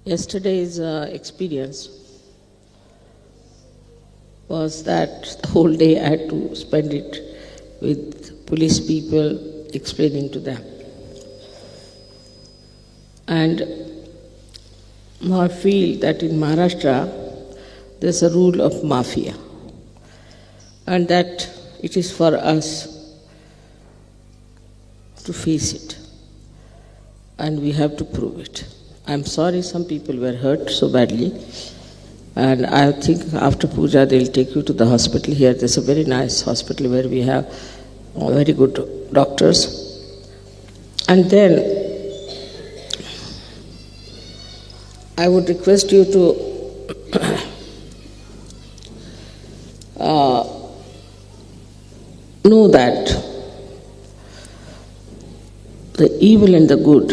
Yesterday's experience was that the whole day I had to spend it with police people explaining to them. And now I feel that in Maharashtra there's a rule of mafia, and that it is for us to face it, and we have to prove it. I'm sorry some people were hurt so badly, and I think after puja they'll take you to the hospital here. There's a very nice hospital where we have very good doctors. And then I would request you to know that the evil and the good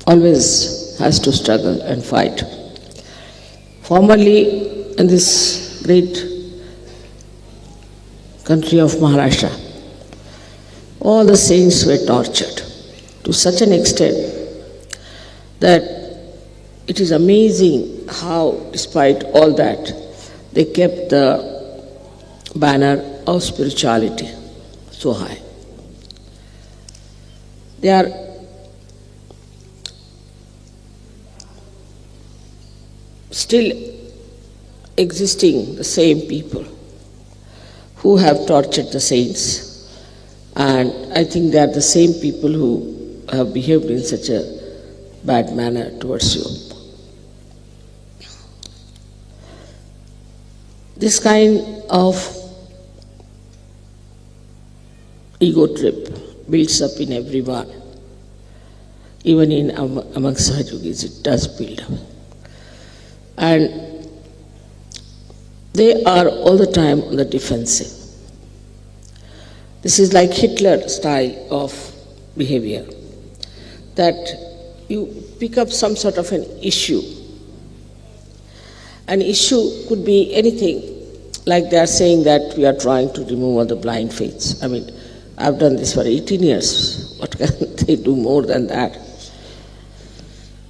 always has to struggle and fight. Formerly, in this great country of Maharashtra, all the saints were tortured to such an extent that it is amazing how, despite all that, they kept the banner of spirituality so high. They are still existing, the same people who have tortured the saints, and I think they are the same people who have behaved in such a bad manner towards you. This kind of ego trip builds up in everyone, even in among Sahajogis it does build up. And they are all the time on the defensive. This is like Hitler style of behavior, that you pick up some sort of an issue. An issue could be anything, like they are saying that we are trying to remove all the blind faiths. I mean, I've done this for 18 years. What can they do more than that?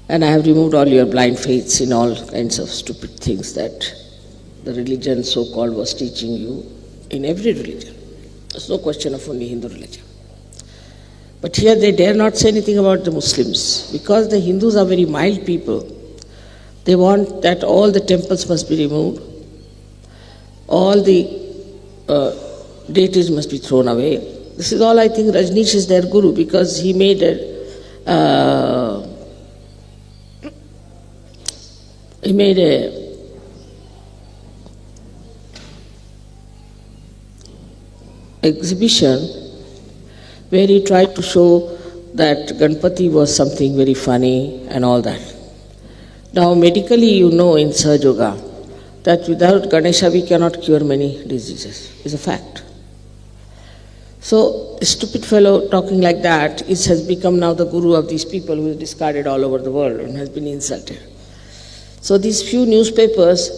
And I have removed all your blind faiths in all kinds of stupid things that the religion so-called was teaching you in every religion. There's no question of only Hindu religion. But here they dare not say anything about the Muslims, because the Hindus are very mild people. They want that all the temples must be removed, all the deities must be thrown away. This is all I think Rajneesh is their guru, because he made a exhibition where he tried to show that Ganpati was something very funny and all that. Now medically you know in Sahaja Yoga that without Ganesha we cannot cure many diseases. It's a fact. So a stupid fellow talking like that has become now the guru of these people who is discarded all over the world and has been insulted. So these few newspapers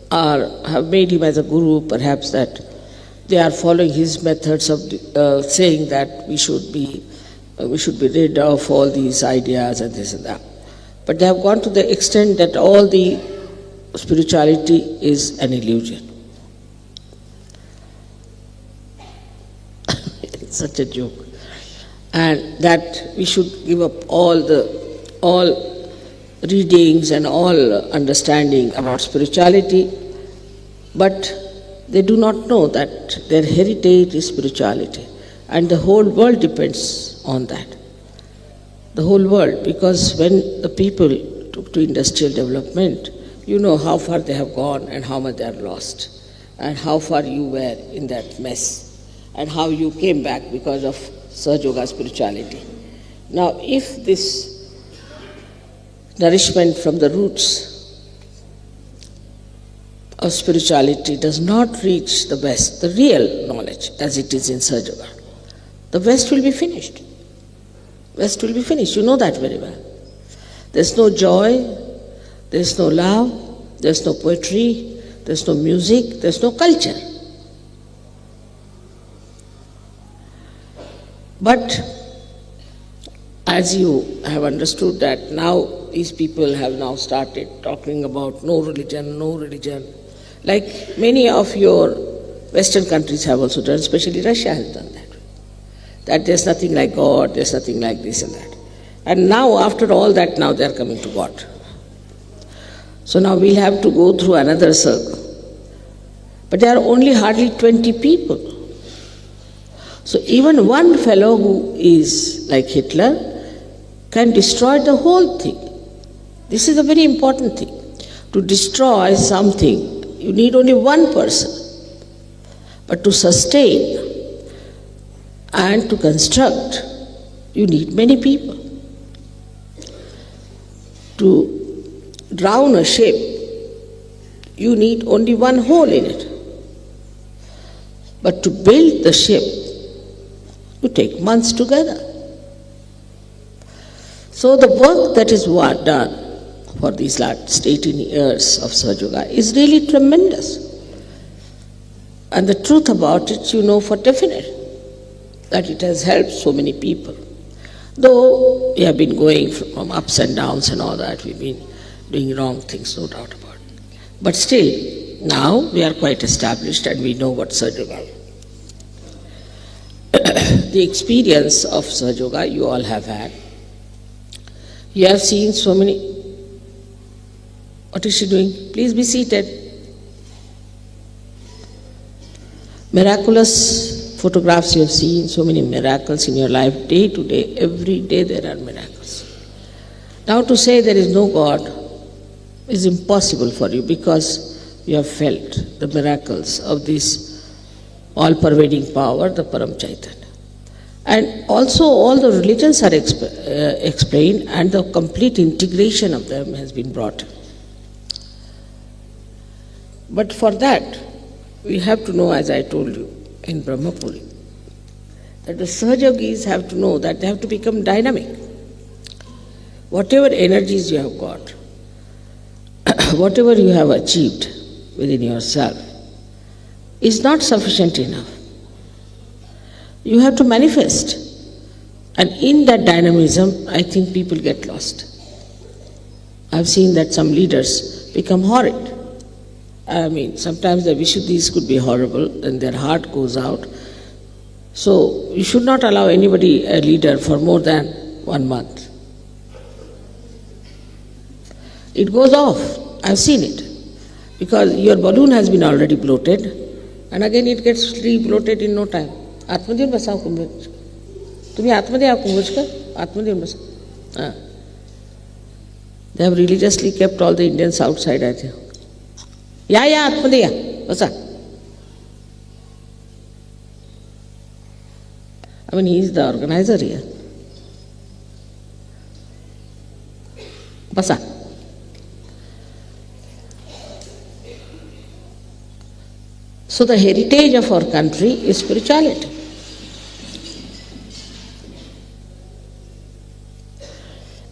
have made him as a guru, perhaps that they are following his methods of saying that we should be rid of all these ideas and this and that. But they have gone to the extent that all the spirituality is an illusion. It's such a joke. And that we should give up all readings and all understanding about spirituality, but they do not know that their heritage is spirituality, and the whole world depends on that. The whole world, because when the people took to industrial development, you know how far they have gone and how much they have lost, and how far you were in that mess, and how you came back because of Sahaja Yoga spirituality. Now, if this nourishment from the roots of spirituality does not reach the best, the real knowledge as it is in Sahaja Yoga, the West will be finished. West will be finished, you know that very well. There's no joy, there's no love, there's no poetry, there's no music, there's no culture. But as you have understood that now these people have now started talking about no religion, like many of your Western countries have also done, especially Russia has done that. That there's nothing like God, there's nothing like this and that. And now after all that, now they are coming to God. So now we'll have to go through another circle. But there are only hardly 20 people. So even one fellow who is like Hitler can destroy the whole thing. This is a very important thing. To destroy something, you need only one person. But to sustain and to construct, you need many people. To drown a ship, you need only one hole in it. But to build the ship, you take months together. So the work that is done for these last 18 years of Sahaja Yoga is really tremendous. And the truth about it, you know for definite, that it has helped so many people. Though we have been going from ups and downs and all that, we've been doing wrong things, no doubt about it. But still, now we are quite established and we know what Sahaja Yoga is. The experience of Sahaja Yoga you all have had. You have seen so many. What is she doing? Please be seated. Miraculous photographs you have seen, so many miracles in your life, day to day, every day there are miracles. Now to say there is no God is impossible for you because you have felt the miracles of this all-pervading power, the Param Chaitanya. And also all the religions are explained and the complete integration of them has been brought. But for that, we have to know, as I told you in Brahmapuri, that the Sahaja Yogis have to know that they have to become dynamic. Whatever energies you have got, whatever you have achieved within yourself, is not sufficient enough. You have to manifest. And in that dynamism, I think people get lost. I've seen that some leaders become horrid. I mean, sometimes the Vishuddhis could be horrible and their heart goes out. So you should not allow anybody a leader for more than 1 month. It goes off. I've seen it. Because your balloon has been already bloated and again it gets re-bloated in no time. आत्मदेव बसाओ कुंभज तुम्हें आत्मदेव आओ कुंभज कर आत्मदेव बसाओ They have religiously kept all the Indians outside, I think. Yeah, आत्मदेव बसा. I mean, he is the organizer here. Basa. So the heritage of our country is spirituality.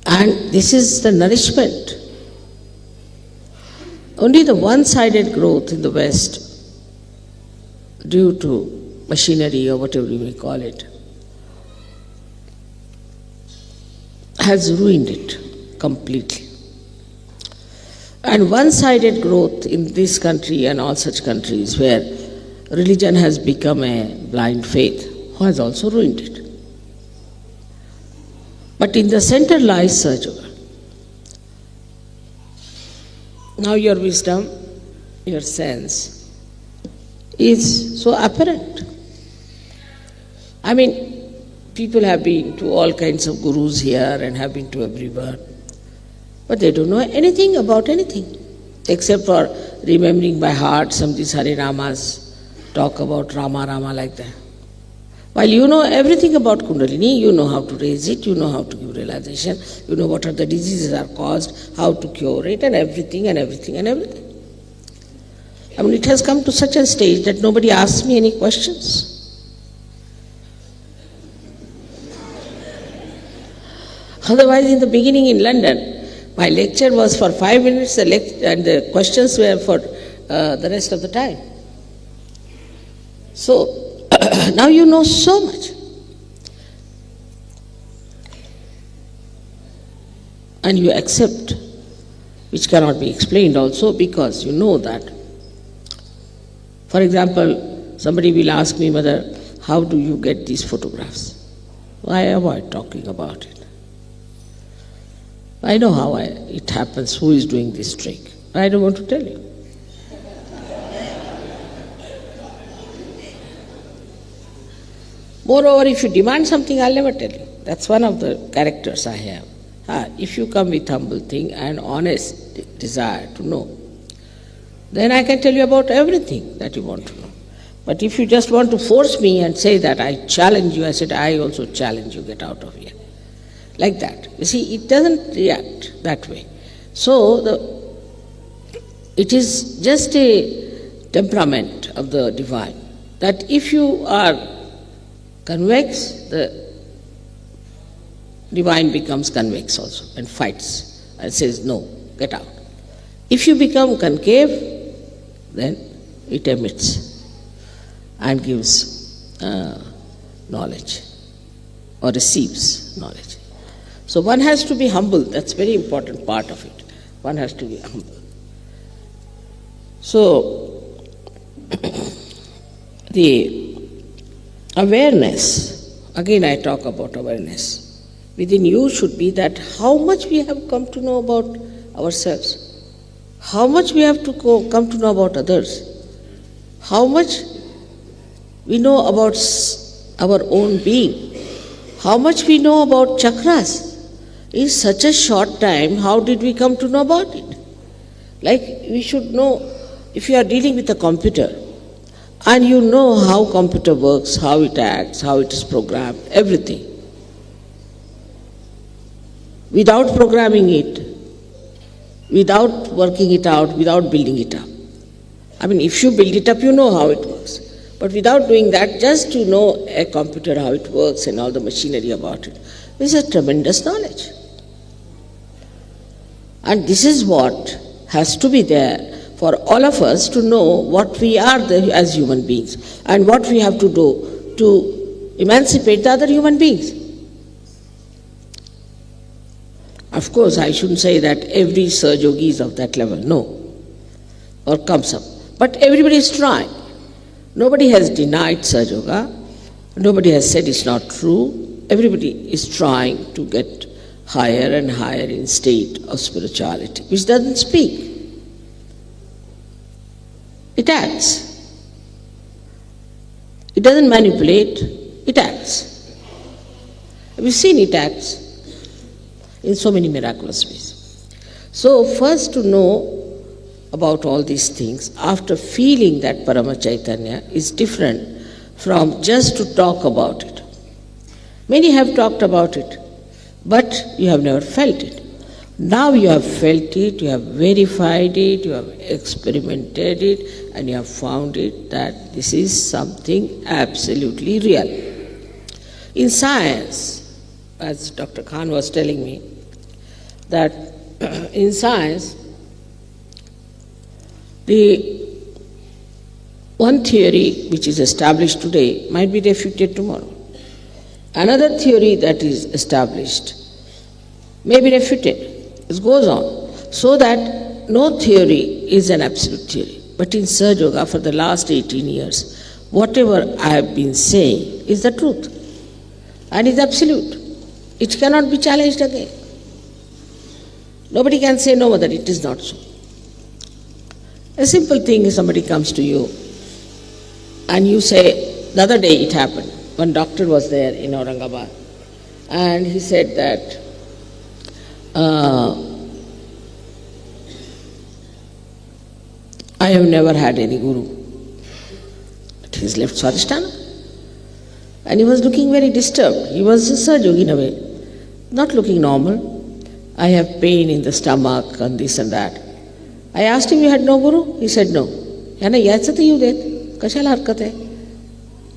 And this is the nourishment. Only the one-sided growth in the West, due to machinery or whatever you may call it, has ruined it completely. And one-sided growth in this country and all such countries where religion has become a blind faith has also ruined it. But in the center lies Sahaja Yoga. Now your wisdom, your sense is so apparent. I mean, people have been to all kinds of gurus here and have been to everywhere, but they don't know anything about anything except for remembering by heart some of these Hare Ramas, talk about Rama Rama like that. While you know everything about Kundalini, you know how to raise it, you know how to give realization, you know what are the diseases are caused, how to cure it, and everything and everything and everything. I mean, it has come to such a stage that nobody asks me any questions. Otherwise, in the beginning in London, my lecture was for 5 minutes and the questions were for the rest of the time. So, now you know so much. and you accept, which cannot be explained also, because you know that. For example, somebody will ask me, Mother, how do you get these photographs? I avoid talking about it. I know how it happens, who is doing this trick. I don't want to tell you. Moreover, if you demand something, I'll never tell you. That's one of the characters I have. If you come with humble thing and honest desire to know, then I can tell you about everything that you want to know. But if you just want to force me and say that I challenge you, I said, I also challenge you, get out of here. Like that. You see, it doesn't react that way. So, it is just a temperament of the divine, that if you are convex, the divine becomes convex also and fights and says, no, get out. If you become concave, then it emits and gives knowledge or receives knowledge. So one has to be humble. That's a very important part of it. One has to be humble. So the awareness, again I talk about awareness, within you should be that how much we have come to know about ourselves, how much we have to come to know about others, how much we know about our own being, how much we know about chakras. In such a short time, how did we come to know about it? Like we should know, if you are dealing with a computer, and you know how computer works, how it acts, how it is programmed, everything. Without programming it, without working it out, without building it up. I mean, if you build it up, you know how it works. But without doing that, just to know a computer, how it works and all the machinery about it, is a tremendous knowledge. And this is what has to be there for all of us to know what we are as human beings and what we have to do to emancipate the other human beings. Of course, I shouldn't say that every Saj Yogi is of that level, no, or comes up. But everybody is trying. Nobody has denied Saj Yoga. Nobody has said it's not true. Everybody is trying to get higher and higher in state of spirituality, which doesn't speak. It acts. It doesn't manipulate, it acts. We've seen it acts in so many miraculous ways. So first to know about all these things, after feeling that Parama Chaitanya, is different from just to talk about it. Many have talked about it, but you have never felt it. Now you have felt it, you have verified it, you have experimented it, and you have found it that this is something absolutely real. In science, as Dr. Khan was telling me, that in science, the one theory which is established today might be refuted tomorrow. Another theory that is established may be refuted. It goes on. So that no theory is an absolute theory. But in Saj Yoga, for the last 18 years, whatever I have been saying is the truth and is absolute. It cannot be challenged again. Nobody can say, no, Mother, it is not so. A simple thing is somebody comes to you and you say, the other day it happened. One doctor was there in Aurangabad and he said that I have never had any guru. But he's left Swadhisthana. And he was looking very disturbed. He was a Saj Yogi in a way, not looking normal. I have pain in the stomach and this and that. I asked him, you had no guru? He said, no. यांना यायचं तर येऊ देत, कशाला हरकत आहे?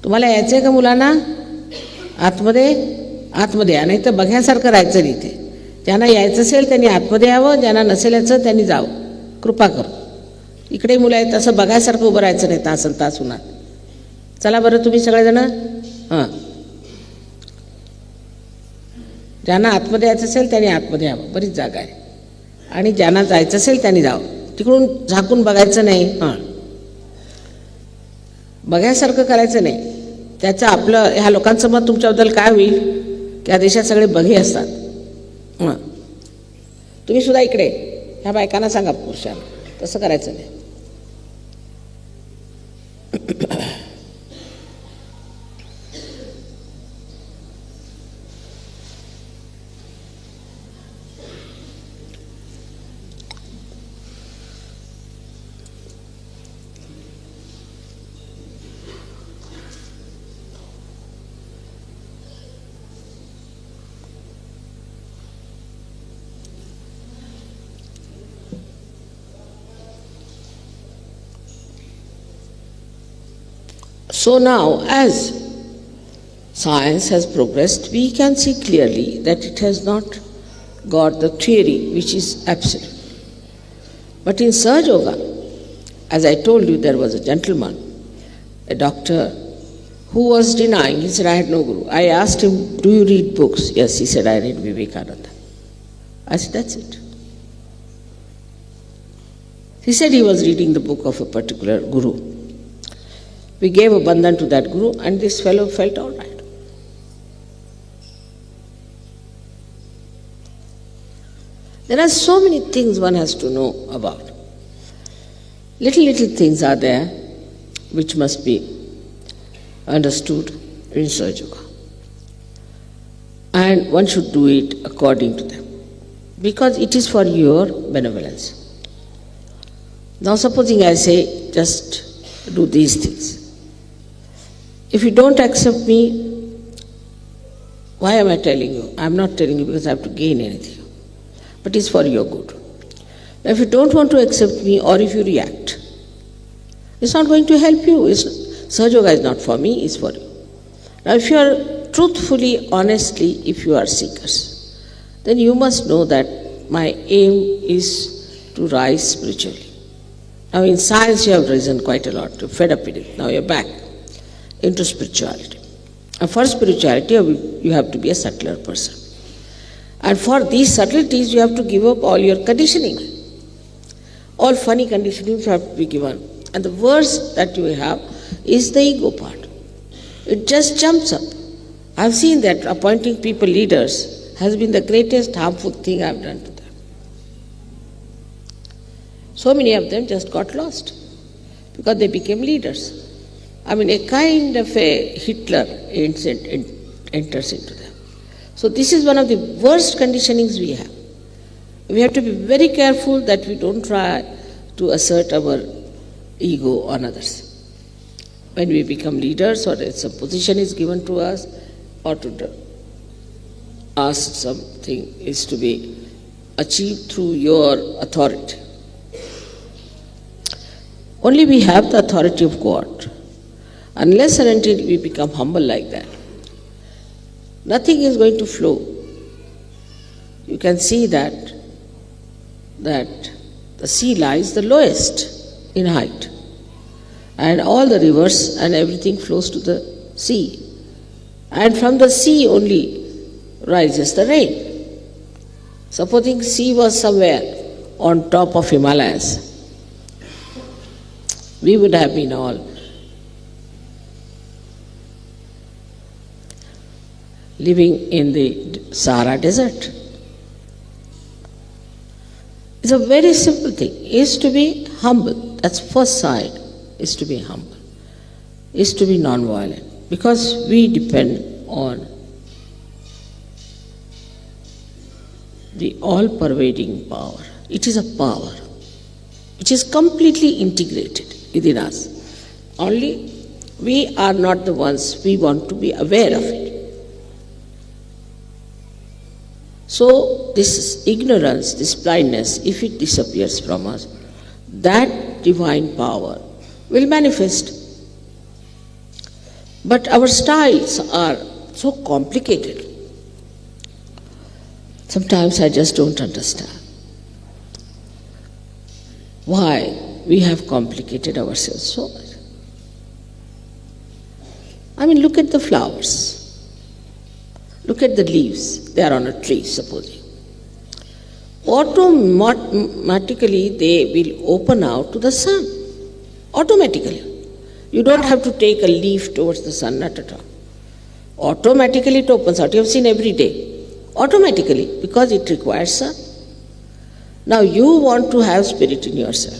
तुम्हाला यायचं आहे का मुलांना? आतमध्ये या, नाही तर बघण्यासारखं राहायचं नाही ते. ज्यांना यायचं असेल त्यांनी आतमध्ये यावं, ज्यांना नसेल यायचं त्यांनी जावं. कृपा करू. इकडे मुलं आहेत तसं बघायसारखं उभं राहायचं नाही तासन तास उन्हात. चला बरं तुम्ही सगळेजण. हां. ज्यांना आतमध्ये यायचं असेल त्यांनी आतमध्ये यावं, बरीच जागा आहे. आणि ज्यांना जायचं असेल त्यांनी जावं. तिकडून झाकून बघायचं नाही, बघायसारखं करायचं नाही. त्याचं आपलं ह्या लोकांचं मत तुमच्याबद्दल काय होईल की या देशात सगळे बघे असतात. तुम्ही सुद्धा इकडे ह्या बायकांना सांगा, पुरुषांना तसं करायचं नाही. So now, as science has progressed, we can see clearly that it has not got the theory which is absolute. But in Sahaja Yoga, as I told you, there was a gentleman, a doctor, who was denying. He said, I had no guru. I asked him, do you read books? Yes, he said, I read Vivekananda. I said, that's it. He said he was reading the book of a particular guru. We gave a bandhan to that guru and this fellow felt all right. There are so many things one has to know about. Little things are there which must be understood in Sahaja Yoga. And one should do it according to them, because it is for your benevolence. Now supposing I say, just do these things. If you don't accept me, why am I telling you? I am not telling you because I have to gain anything, but it's for your good. Now if you don't want to accept me, or if you react, it's not going to help you. Sahaja Yoga is not for me, it's for you. Now if you are truthfully, honestly, if you are seekers, then you must know that my aim is to rise spiritually. Now in science you have risen quite a lot, you're fed up with it, now you're back into spirituality. And for spirituality you have to be a subtler person. And for these subtleties you have to give up all your conditioning. All funny conditionings have to be given. And the worst that you have is the ego part. It just jumps up. I've seen that appointing people leaders has been the greatest harmful thing I've done to them. So many of them just got lost because they became leaders. I mean, a kind of a Hitler enters into them. So this is one of the worst conditionings we have. We have to be very careful that we don't try to assert our ego on others. When we become leaders, or some position is given to us, or to ask something is to be achieved through your authority. Only we have the authority of God. Unless and until we become humble like that, nothing is going to flow. You can see that the sea lies the lowest in height, and all the rivers and everything flows to the sea. And from the sea only rises the rain. Supposing sea was somewhere on top of Himalayas, we would have been all living in the Sahara desert. It's a very simple thing, is to be humble. That's first side, is to be humble, is to be non-violent, because we depend on the all-pervading power. It is a power which is completely integrated within us. Only we are not the ones, we want to be aware of it. So this ignorance, this blindness, if it disappears from us, that divine power will manifest. But our styles are so complicated. Sometimes I just don't understand why we have complicated ourselves so much. I mean, look at the flowers. Look at the leaves. They are on a tree, supposing. Automatically, they will open out to the sun. Automatically. You don't have to take a leaf towards the sun, not at all. Automatically it opens out. You have seen every day. Automatically, because it requires sun. Now you want to have spirit in yourself.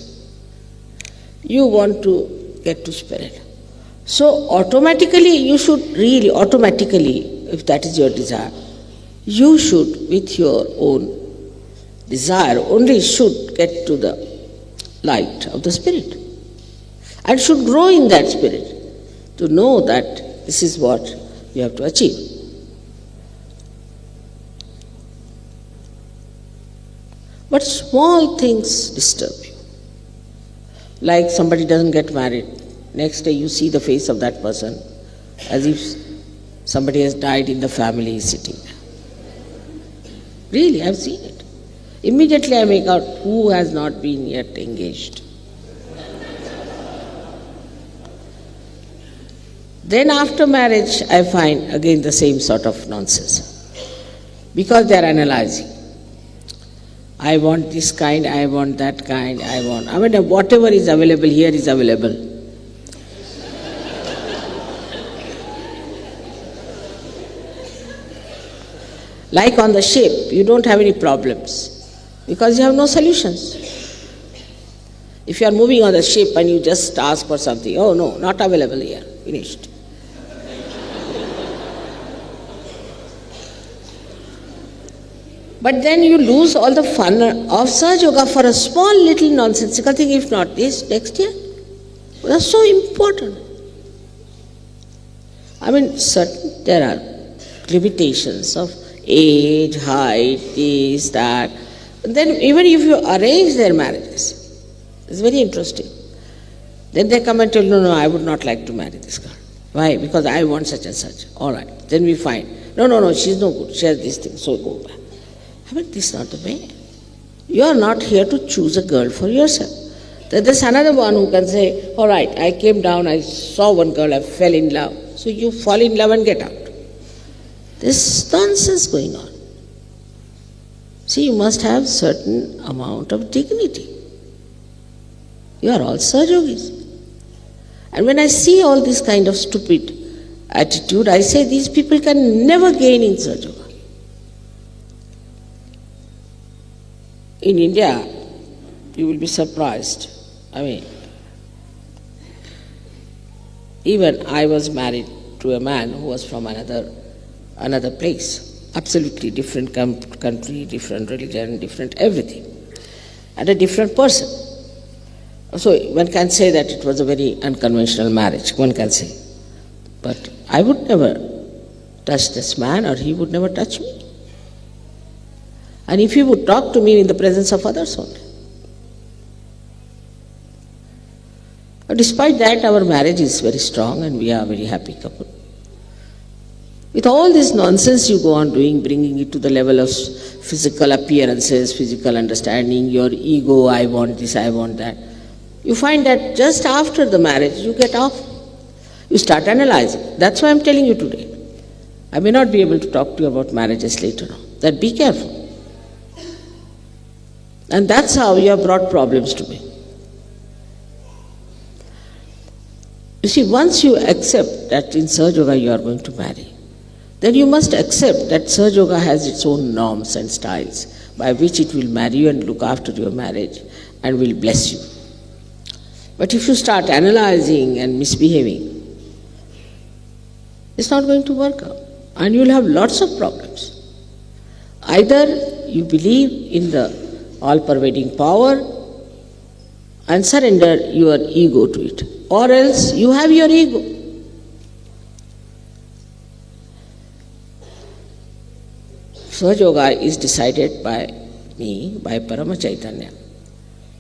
You want to get to spirit. So automatically you should really, if that is your desire, you should with your own desire only should get to the light of the spirit. And should grow in that spirit to know that this is what you have to achieve. But small things disturb you. Like somebody doesn't get married. Next day you see the face of that person as if somebody has died in the family sitting there. Really, I've seen it. Immediately I make out who has not been yet engaged. Then after marriage, I find again the same sort of nonsense. Because they are analyzing. I want this kind, I want that kind, whatever is available here is available. Like on the ship, you don't have any problems because you have no solutions. If you are moving on the ship and you just ask for something, oh no, not available here, finished. But then you lose all the fun of Sahaja Yoga for a small little nonsensical thing, if not this, next year. That's so important. There are limitations of age, height, this, that. And then even if you arrange their marriages, it's very interesting. Then they come and tell, no, I would not like to marry this girl. Why? Because I want such and such. All right. Then we find, no, she's no good. She has this thing, so go back. This is not the way. You are not here to choose a girl for yourself. There's another one who can say, all right, I came down, I saw one girl, I fell in love. So you fall in love and get out. There's nonsense going on. See, you must have certain amount of dignity. You are all Sahaja Yogis. And when I see all this kind of stupid attitude, I say these people can never gain in Sahaja Yoga. In India, you will be surprised. Even I was married to a man who was from another place, absolutely different country, different religion, different everything, and a different person. So one can say that it was a very unconventional marriage, one can say. But I would never touch this man or he would never touch me. And if he would talk to me in the presence of others only. But despite that, our marriage is very strong and we are a very happy couple. With all this nonsense you go on doing, bringing it to the level of physical appearances, physical understanding, your ego, I want this, I want that. You find that just after the marriage, you get off. You start analyzing. That's why I'm telling you today. I may not be able to talk to you about marriages later on. That be careful. And that's how you have brought problems to me. You see, once you accept that in Sahaja Yoga you are going to marry, then you must accept that Sahaja Yoga has its own norms and styles by which it will marry you and look after your marriage and will bless you. But if you start analyzing and misbehaving, it's not going to work out and you will have lots of problems. Either you believe in the all-pervading power and surrender your ego to it, or else you have your ego. Sahaja Yoga is decided by me, by Parama Chaitanya.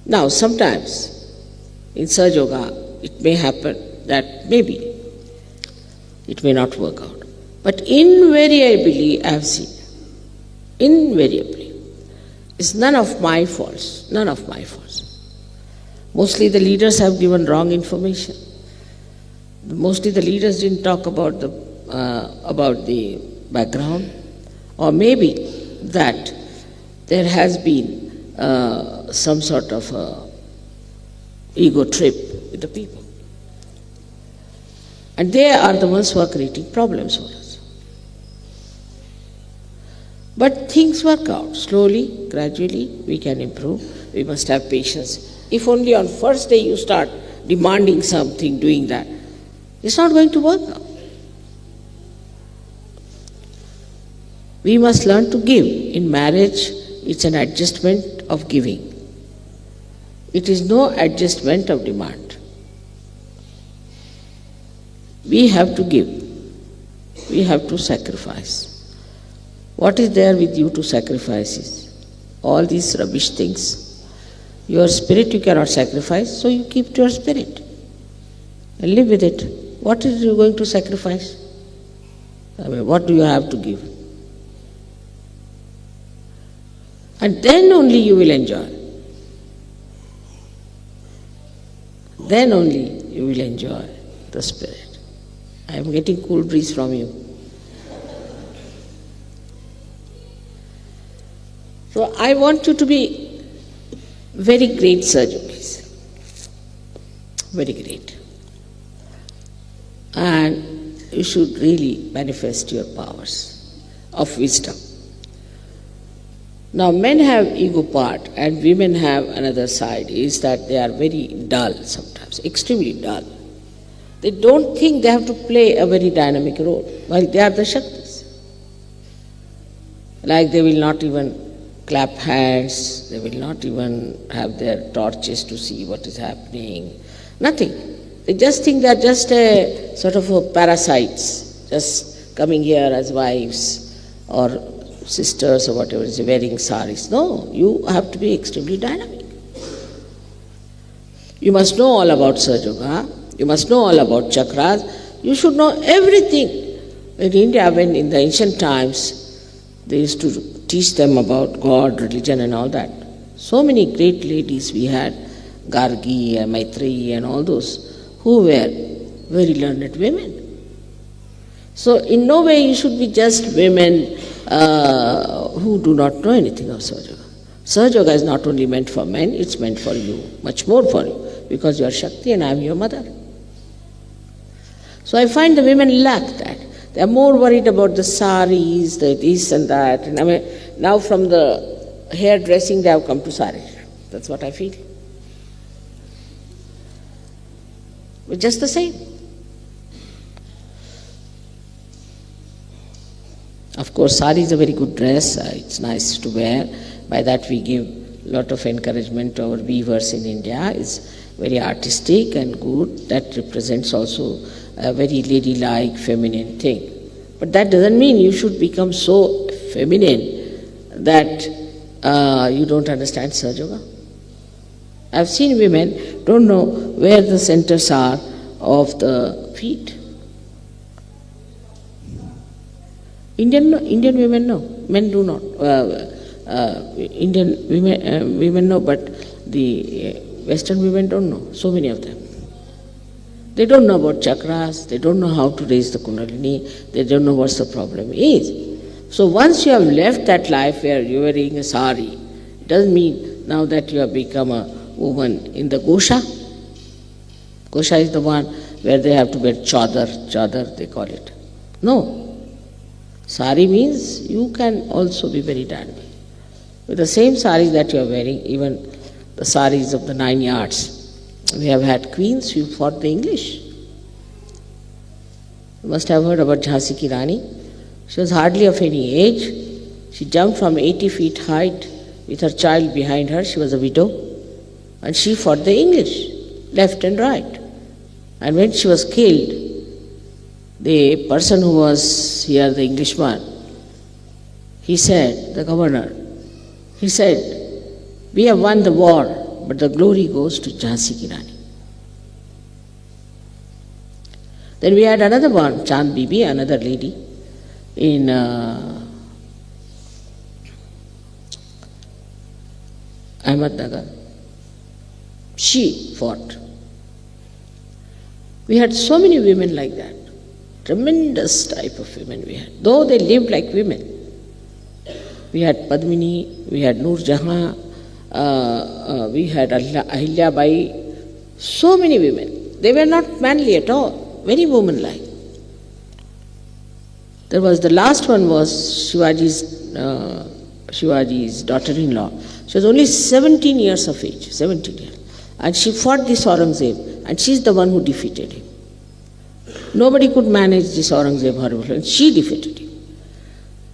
Now, sometimes in Sahaja Yoga, it may happen that maybe it may not work out. But invariably, I have seen, invariably, it's none of my faults, none of my faults. Mostly the leaders have given wrong information. Mostly the leaders didn't talk about the background, or maybe that there has been some sort of ego trip with the people. And they are the ones who are creating problems for us. But things work out. Slowly, gradually, we can improve. We must have patience. If only on first day you start demanding something, doing that, it's not going to work out. We must learn to give. In marriage, it's an adjustment of giving. It is no adjustment of demand. We have to give. We have to sacrifice. What is there with you to sacrifice is all these rubbish things. Your spirit you cannot sacrifice, so you keep to your spirit and live with it. What is you going to sacrifice? I mean, what do you have to give? And then only you will enjoy. Then only you will enjoy the spirit. I am getting cool breeze from you. So I want you to be very great surgeons, very great. And you should really manifest your powers of wisdom. Now men have ego part and women have another side, is that they are very dull sometimes, extremely dull. They don't think they have to play a very dynamic role, while they are the Shaktis. Like they will not even clap hands, they will not even have their torches to see what is happening, nothing. They just think they are just a sort of a parasites, just coming here as wives or sisters or whatever, is wearing saris. No, you have to be extremely dynamic. You must know all about Sahaja Yoga, you must know all about chakras, you should know everything. In India, when in the ancient times, they used to teach them about God, religion and all that. So many great ladies we had, Gargi and Maitreyi and all those, who were very learned women. So in no way you should be just women who do not know anything of Sahaja Yoga. Sahaja Yoga is not only meant for men, it's meant for you, much more for you, because you are Shakti and I am your mother. So I find the women lack that. They are more worried about the saris, the this and that. And I mean, now from the hairdressing they have come to saris. That's what I feel. It's just the same. Of course, sari is a very good dress. It's nice to wear. By that we give a lot of encouragement to our weavers in India. It's very artistic and good. That represents also a very ladylike, feminine thing. But that doesn't mean you should become so feminine that you don't understand Sahaja Yoga. I've seen women don't know where the centers are of the feet. Indian women know, men do not. Indian women know, but the Western women don't know, so many of them. They don't know about chakras, they don't know how to raise the kundalini, they don't know what the problem is. So once you have left that life where you are wearing a sari, it doesn't mean now that you have become a woman in the Gosha. Gosha is the one where they have to wear chadar they call it. No. Sari means you can also be very dynamic. With the same saris that you are wearing, even the saris of the 9 yards, we have had queens who fought the English. You must have heard about Jhansi Ki Rani. She was hardly of any age. She jumped from 80 feet height with her child behind her. She was a widow. And she fought the English, left and right. And when she was killed, the person who was here, the Englishman, he said, the governor, he said, we have won the war, but the glory goes to Jhansi Ki Rani. Then we had another one, Chand Bibi, another lady in Ahmednagar. She fought. We had so many women like that. Tremendous type of women we had, though they lived like women. We had Padmini, we had Noor Jahan, we had Ahilya Bai, so many women. They were not manly at all, very womanlike. There was the last one was Shivaji's daughter-in-law. She was only 17 years of age, 17 years. And she fought this Aurangzeb, and she's the one who defeated him. Nobody could manage this Aurangzeb horrible, and she defeated him.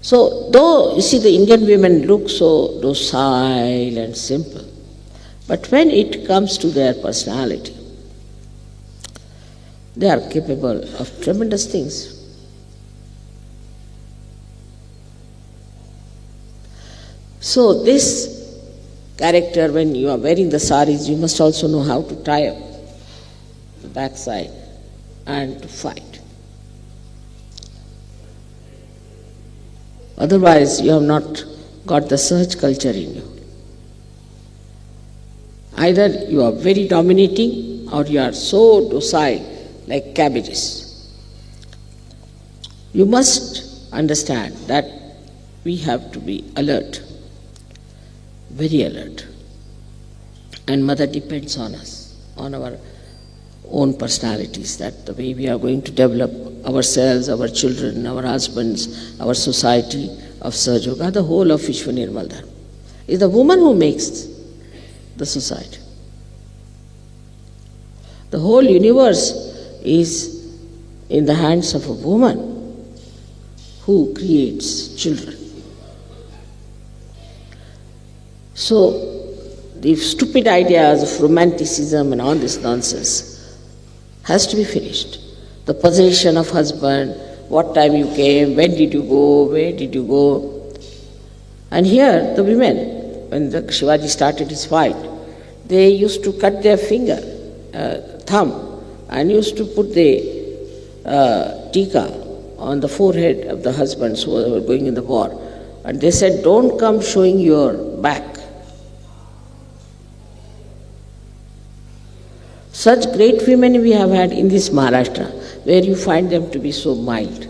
So, though, you see, the Indian women look so docile and simple, but when it comes to their personality, they are capable of tremendous things. So, this character, when you are wearing the saris, you must also know how to tie up the backside and to fight. Otherwise, you have not got the search culture in you. Either you are very dominating or you are so docile like cabbages. You must understand that we have to be alert, very alert. And Mother depends on us, on our own personalities, that the way we are going to develop ourselves, our children, our husbands, our society of Sahaja Yoga, the whole of Vishwa Nirmal Dharma. It's the woman who makes the society. The whole universe is in the hands of a woman who creates children. So, the stupid ideas of romanticism and all this nonsense has to be finished. The possession of husband, what time you came, when did you go, where did you go. And here the women, when the Shivaji started his fight, they used to cut their thumb, and used to put the tika on the forehead of the husbands who were going in the war. And they said, don't come showing your back. Such great women we have had in this Maharashtra, where you find them to be so mild.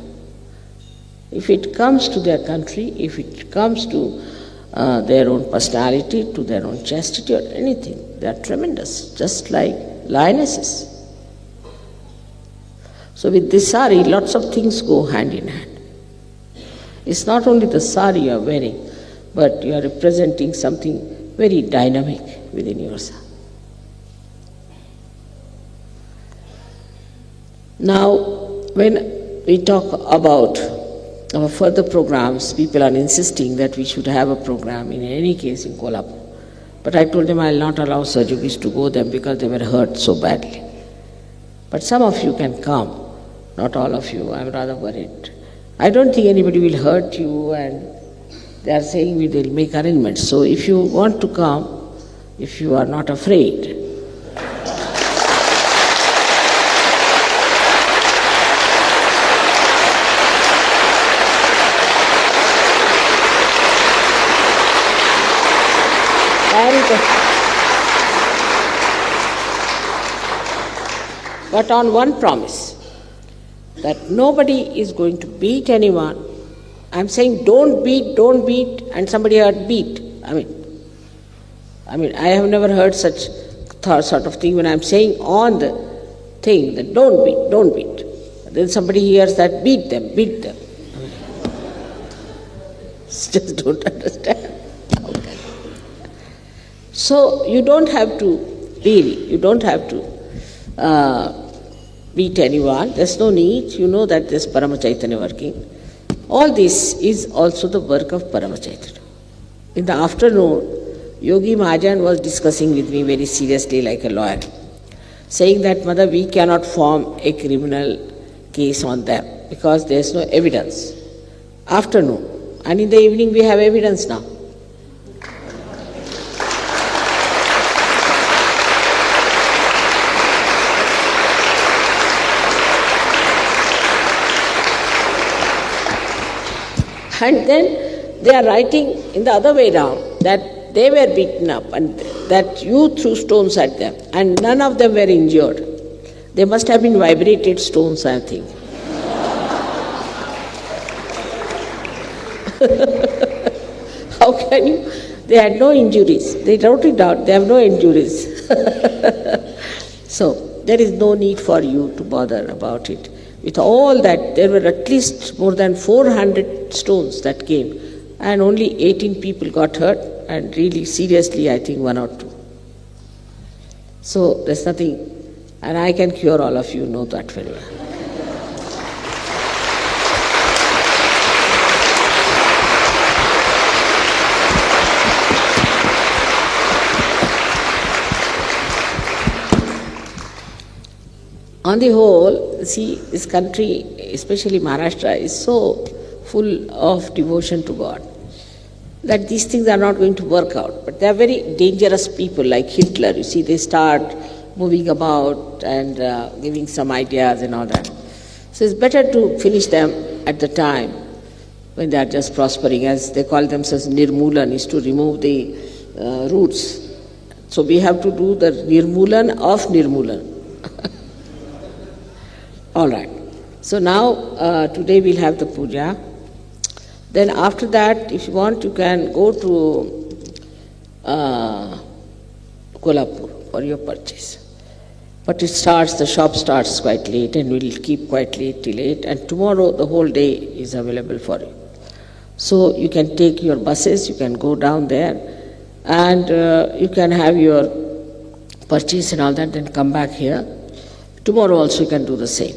If it comes to their country, if it comes to their own personality, to their own chastity or anything, they are tremendous, just like lionesses. So with this sari, lots of things go hand in hand. It's not only the sari you are wearing, but you are representing something very dynamic within yourself. Now, when we talk about our further programs, people are insisting that we should have a program in any case in Kolhapur. But I told them I will not allow Sahaja Yogis to go there because they were hurt so badly. But some of you can come, not all of you, I am rather worried. I don't think anybody will hurt you, and they are saying we will make arrangements. So if you want to come, if you are not afraid, but on one promise, that nobody is going to beat anyone. I'm saying don't beat, and somebody heard beat. I mean, I have never heard such sort of thing when I'm saying on the thing that don't beat. Then somebody hears that beat them. Just don't understand. So you don't have to, really, beat anyone. There's no need. You know that there's Parama Chaitanya working. All this is also the work of Parama Chaitanya. In the afternoon, Yogi Mahajan was discussing with me very seriously like a lawyer, saying that, Mother, we cannot form a criminal case on them because there's no evidence. Afternoon. And in the evening we have evidence now. And then they are writing in the other way round that they were beaten up and that you threw stones at them and none of them were injured. They must have been vibrated stones, I think. How can you? They had no injuries. They wrote it down. They have no injuries. So there is no need for you to bother about it. With all that, there were at least more than 400 stones that came, and only 18 people got hurt, and really seriously, I think 1 or 2. So there's nothing, and I can cure all of you, know that very well. On the whole, see, this country, especially Maharashtra, is so full of devotion to God that these things are not going to work out. But they are very dangerous people, like Hitler. You see, they start moving about and giving some ideas and all that. So it's better to finish them at the time when they are just prospering, as they call themselves Nirmulan, is to remove the roots. So we have to do the Nirmulan of Nirmulan. All right. So now, today we'll have the puja. Then after that, if you want, you can go to Kolhapur for your purchase. But the shop starts quite late, and we'll keep quite late till 8. And tomorrow, the whole day is available for you. So you can take your buses, you can go down there, and you can have your purchase and all that, then come back here. Tomorrow also you can do the same.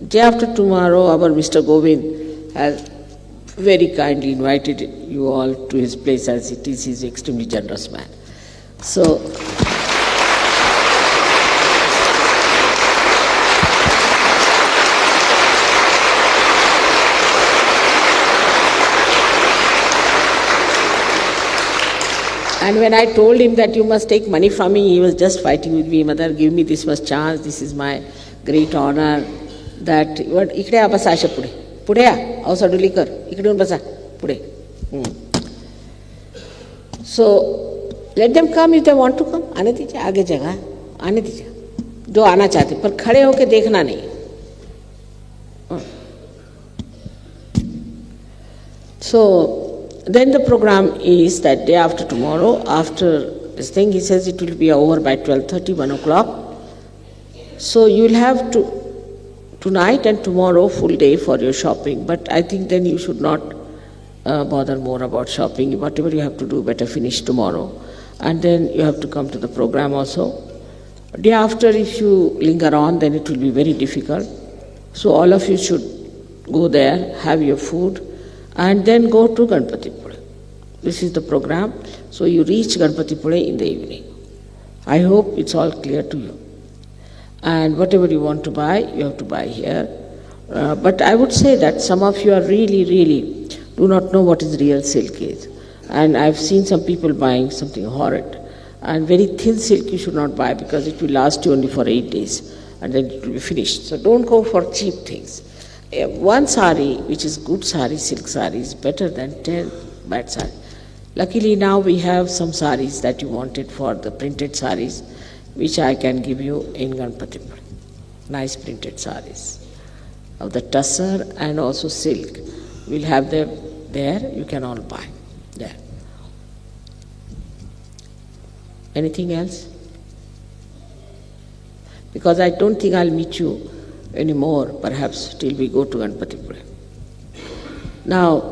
Day after tomorrow, our Mr. Govind has very kindly invited you all to his place, as it is. He's an extremely generous man. So, and when I told him that you must take money from me, he was just fighting with me. Mother, give me this much chance. This is my great honor. That इकडे आ बसा अशा पुढे पुढे आ अवसाडुली कर इकडून बसा पुढे. So let them come if they want to come. आने दीजिए, आगे जगह आने दीजिए जो आना चाहते, पर खड़े होके देखना नहीं. So then the program is that day after tomorrow, after this thing, he says it will be over by 12:30, 1 o'clock. So you will have to tonight and tomorrow full day for your shopping, but I think then you should not bother more about shopping. Whatever you have to do, better finish tomorrow, and then you have to come to the program also. Day after, if you linger on, then it will be very difficult. So all of you should go there, have your food, and then go to Ganpatipule. This is the program. So you reach Ganpatipule in the evening. I hope it's all clear to you. And whatever you want to buy, you have to buy here. But I would say that some of you are really do not know what is real silk is. And I've seen some people buying something horrid. And very thin silk you should not buy, because it will last you only for 8 days and then it will be finished. So don't go for cheap things. One sari, which is good sari, silk sari, is better than 10 bad sari. Luckily now we have some saris that you wanted for the printed saris, which I can give you in Ganpatipule. Nice printed saris of the tussar and also silk. We'll have them there, you can all buy there. Anything else? Because I don't think I'll meet you anymore, perhaps till we go to Ganpatipule. Now,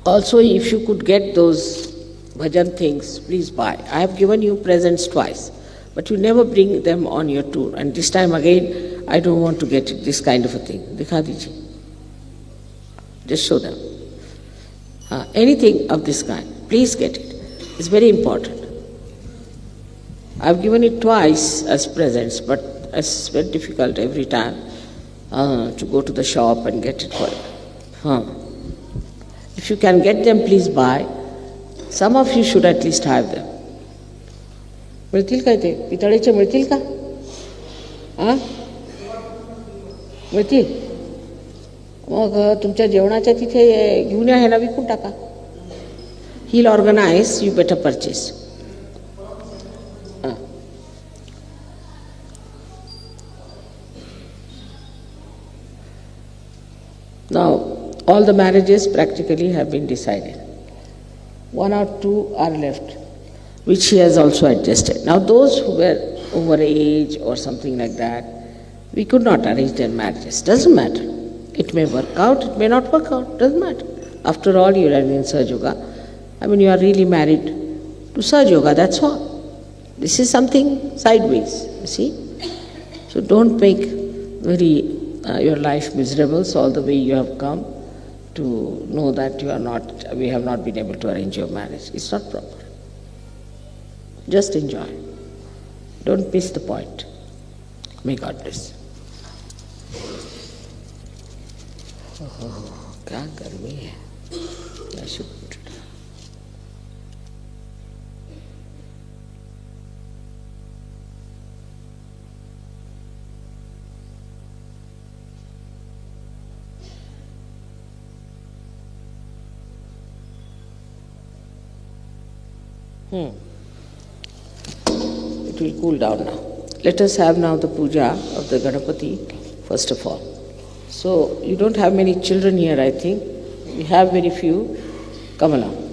also if you could get those bhajan things, please buy. I have given you presents twice, but you never bring them on your tour. And this time again, I don't want to get this kind of a thing. Dikha dijiye. Just show them. Anything of this kind, please get it. It's very important. I've given it twice as presents, but it's very difficult every time to go to the shop and get it for you. If you can get them, please buy. Some of you should at least have them. मिळतील काय ते? पितळेचे मिळतील का? मिळतील? मग तुमच्या जेवणाच्या तिथे घेऊन या, ह्याला विकून टाका. He'll organize, you better purchase. Now, All the marriages practically have been decided. 1 or 2 are left, which he has also adjusted. Now those who were over age or something like that, we could not arrange their marriages. Doesn't matter. It may work out, it may not work out, doesn't matter. After all, you are in Sahaja Yoga. I mean, you are really married to Sahaja Yoga, that's all. This is something sideways, you see. So don't make your life miserable all the way you have come to know that we have not been able to arrange your marriage. It's not proper. Just enjoy. Don't miss the point. May God bless. क्या गर्मी है, I should put it. It will cool down now. Let us have now the puja of the Ganapati first of all. So you don't have many children here, I think. We have very few. Come along.